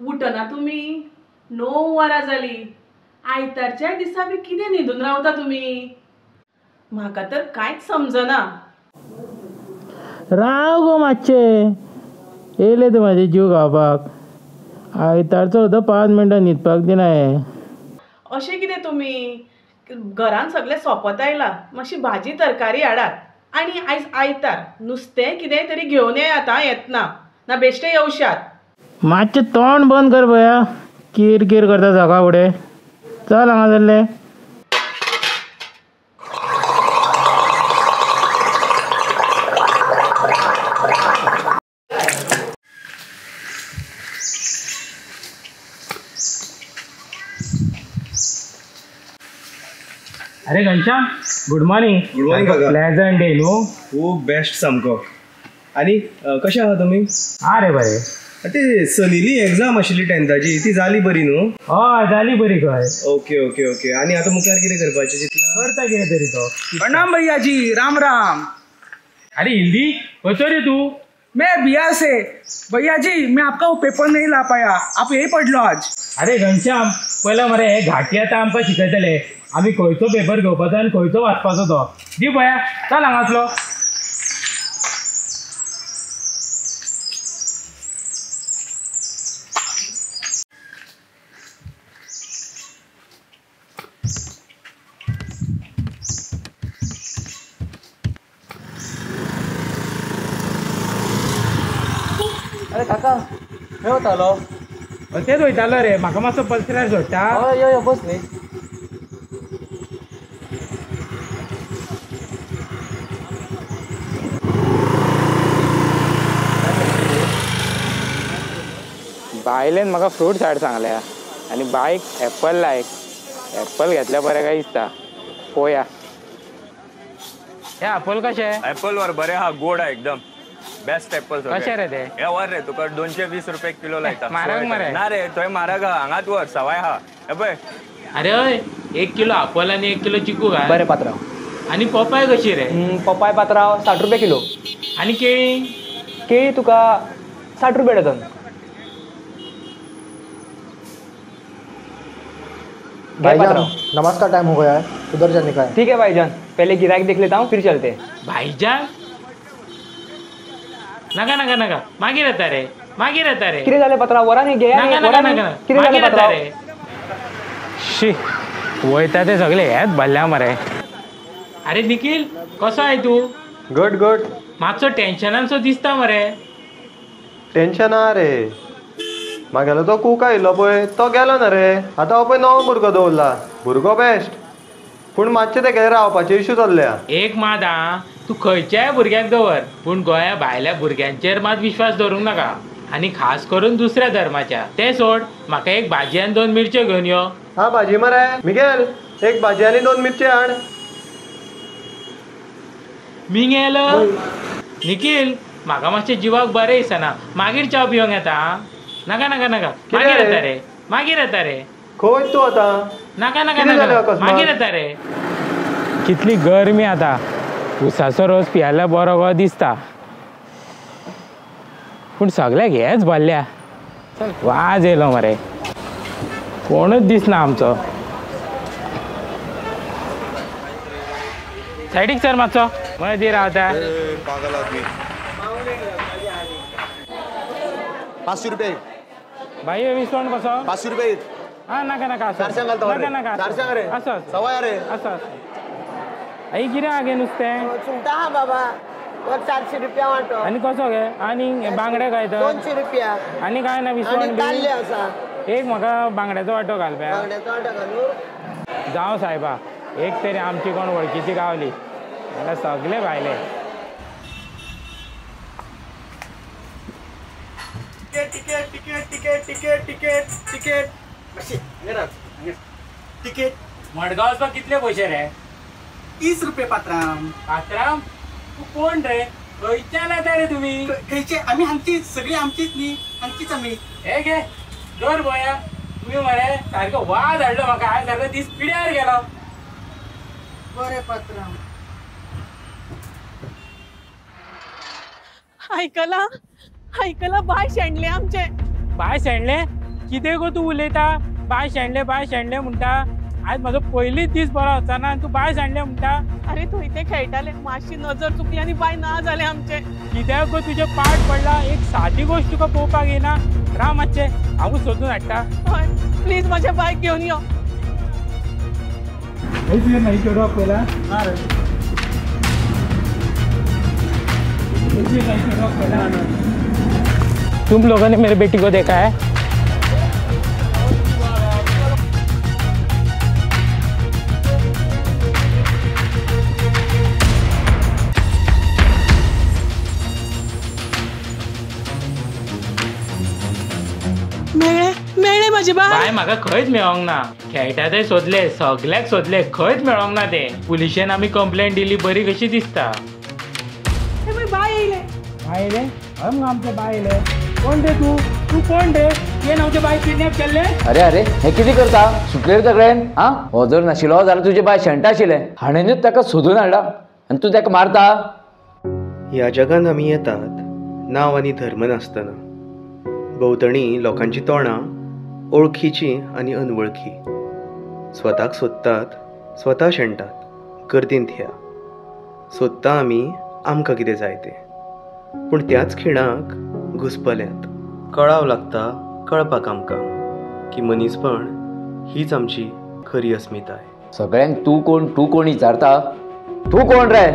उठना तुम्ही 9 वरां जाली आयतारच्या दिसा बी कितें न्हिदून रावता तुम्ही म्हाका तर कांयच समजना राव गो मातशे येयले तूं म्हाजे जीव घावपाक आयतारचो सुद्दां 5 मिनटां न्हिदपाक दिनाय अशें कितें तुमी घरान सगळें सोंपत आयला मातशी भाजी तरकारी हाडात आनी आयज आयतार नुस्तें कितेंय तरी घेवन येयात येतना ना बेश्टे येवशात मातशें तोंड बंद कर पया किर किर करता सकाळ फुडें चल हांगा जाल्ले अरे Ghanshyam good morning. Good morning काका. प्लेझंट डे न्हू. खूब बेस्ट सामको. आणि कशें आहा तुमी? हा रे बरें. ते सनीली एग्जाम आशिल्ली 10थाची ती जाली बरी न्हू? हय जाली बरी खंय. Okay okay okay. आणि आता मुखार कितें करपाचें चिंतला? करता कितें तरी तो. प्रणाम भैया जी. राम राम. अरे हिंदी कसो रे तू? मैं बिहार से. भैया जी मैं आपका वो पेपर नहीं ला पाया आप यही पढ़ लो आज. अरे घनश्याम पयला मरे घाटी आतां आमकां शिकयतले आमी खंयचो पेपर घेवपाचो आनी खंयचो वाचपाचो तो. दी पया चल हांगासलो. अरे काका खंय वतालो? तेच वयतालो रे म्हाका मातसो पल्सरार सोडटा. हय यो यो बस न्ही. बायलेन म्हाका फ्रूट हाड सांगल्या आनी बायक एप्पल लायक. एप्पल घेतल्या बरें काय दिसता. पळोवया. हे एप्पल कशे? एप्पल वर बरे हा गोड आहे एकदम बेस्ट एप्पल. कशे रे ते? हे वर रे तुका 220 रुपये किलो लायता. म्हारग मरे. ना रे थंय म्हारग हा हांगात वर सवाय हा. हे पळय. अरे हय 1 किलो एप्पल आनी 1 किलो चिकू काय. बरें पात्रांव. आनी पपाय कशी रे? पपाय पात्रांव 60 रुपये किलो. आनी केळी? केळी तुका 60 रुपये डझन. भाईजान नमस्कार टाइम हो गया है उधर जाने का है. ठीक है भाईजान पहले गिराक देख लेता हूँ फिर चलते. भाईजान नका नका नका मागीर येता रे मागीर येता रे. कितें जालें पात्रांव वरांनी घे. नका नका नका कितें जालें पात्रांव? शी वयता ते सगळे हेच भरल्या मरे. अरे निखिल कसो आहे तू? Good good. मातसो टेन्शनान सो दिसता मरे. टेन्शन आ रे म्हागेलो तो कूक आयिल्लो पळय तो गेलो ना रे. आतां हो पळय नवो भुरगो दवरला. भुरगो बेस्ट पूण मातशें तेगेले रावपाचे इश्यू चल्ल्या. एक मात आं तूं खंयच्याय भुरग्याक दवर पूण गोंया भायल्या भुरग्यांचेर मात विश्वास दवरूंक नाका. आनी खास करून दुसऱ्या धर्माच्या. ते सोड म्हाका एक भाजी आनी 2 मिरच्यो घेवन यो. हा भाजी मरे. मिगेल एक भाजी आनी 2 मिरची हाड. मिंगेल निखिल म्हाका मातशें जिवाक बरें दिसना. मागीर च्या पिवंक येता. नका नका नका मागीर येता रे मागीर येता रे. खंय तूं आतां? नका नका नका मागीर येता रे. कितली गरमी आतां. उसाचो रोस पियाल्या बरो गो दिसता पूण सगळ्याक हेच भरल्या. वाज येयलो मरे. कोणूच दिसना आमचो. सायडीक सर मातसो मदी रावता. 500 रुपये. भाई विसवण कसो? 500 रुपये. हा नका नका 400 घालता नका नका 400 रे. असं सवाय रे. असं आई कितें आगे नुस्तें? सुंगटा हा बाबा 400 रुपया वांटो. आनी कसो गे? आनी बांगडे काय तर? 200 रुपया. आनी काय ना विसवण ताल्ले आसा. एक म्हाका बांगड्याचो वांटो घाल पया. बांगड्याचो वांटो घालू. जावं सायबा एक तरी आमची कोण वळखीची गावली जाल्यार सगळे भायले. Ticket ticket ticket ticket ticket ticket ticket. Madgaon वचपाक कितले पयशे रे? 30 रुपये पात्रांव. पात्रांव तूं कोण रे? खंयच्यान येता रे तुम्ही? खयचे आम्ही हांगचीच सगळी आमचीच न्ही हांगचीच आमी. हे घे दोर बोया तुम्ही मरे सारको वाज हाडलो म्हाका हांवें सारको दीस पिड्यार गेलो. बरें पात्रांव. आयकला बाय शेणले आमचे. बाय शेणले कितें गो तूं उलयता? बाय शेणले म्हणटा. आज म्हाजो पयलीच दीस बरो वचना आनी तूं बाय शेणले म्हणटा. अरे थंय ते खेळटाले मातशी नजर चुकली आनी बाय ना जाले आमचे. कित्याक गो तुजे पाट पडला? एक सादी गोश्ट तुका पळोवपाक येना? राव मातशें हांवूच सोदून हाडटा. हय प्लीज माझ्या बायक घेवन यो. तुम लोगों ने मेरी बेटी को देखा है? मेळ्ळे माझे बाय. बाय म्हाका खंयच मेळोंक ना. खेळटा ते सोदले सगळ्याक सोदले खंयच मेळोंक ना ते. पुलिशेन आमी कंप्लेंट दिली बरी कशी दिसता. बाय येयले. बायले हय आमचे बायले. कोण रे तू कोण रे? तुवें आमचे बाय किडनॅप केल्ले? अरे अरे हे कितें करता? सुटले सगळ्यान हा? हो जर नाशिलो जाल्यार तुजे बाय शेणटा आशिल्ले. हाणेनूच ताका सोदून हाडला आनी तूं ताका मारता. ह्या जगान आमी येतात नांव आनी धर्म नासतना. भोंवतणी लोकांची तोंडां ओळखीची आनी अनवळखी. स्वताक सोदतात स्वता शेणटात गर्दींत ह्या. सोदता आमी आमकां कितें जाय तें. पूण त्याच खिणाक घुस्पल्यात. कळाव लागता कळपाक आमकां की मनीसपण हीच आमची खरी अस्मिताय. सगळ्यांक तूं कोण विचारता? तूं कोण रे?